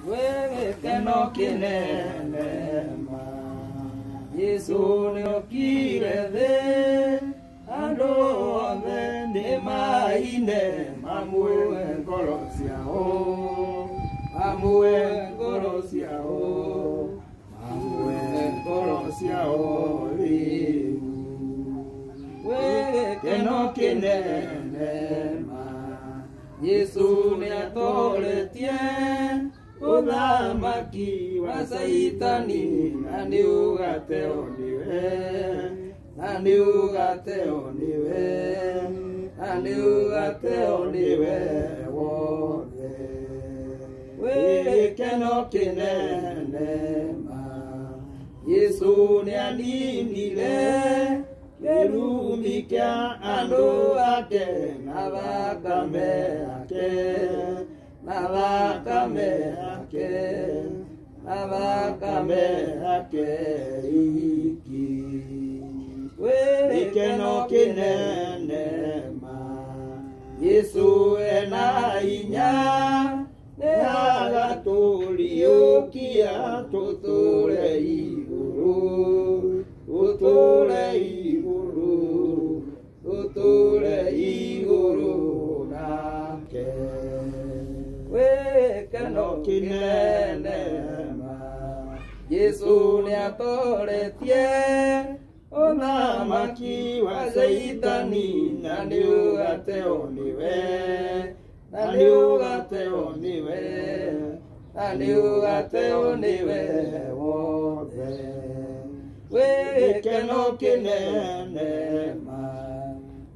we que no quiere más. Yesu no quiere de ando de maine mamue corosiao mamue corosiao mamue corosiao we que no quiere más. Yesu ne atole tien ola maki wasaitani nani ugate oniwe nani ugate oniwe nani ugate oniwe wode we que no kinene ma Yesu ne aninile Kerumikia ando ake navakame ake navakame ake navakame ake iki we que no kinene ma Yesu ena inya ne haga tulio kia tutule iguru utule iguru utule iguru nake we que no kinene ma Yesu ne atole tie ona maki wazaitani nani ugate oniwe nani ugate oniwe nani ugate oniwe wode we que no kinene ma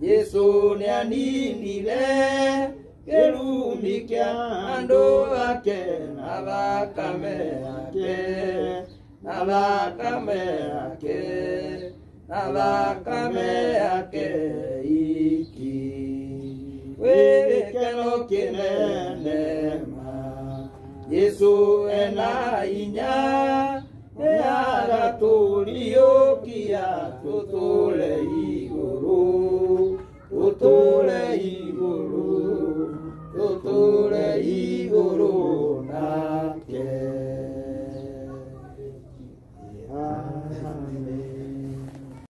Yesu ne aninile kerumikia ando ake navakame ake navakame ake navakame ake iki we que no kinene ma Yesu ena inya ne haga tulio kia tutule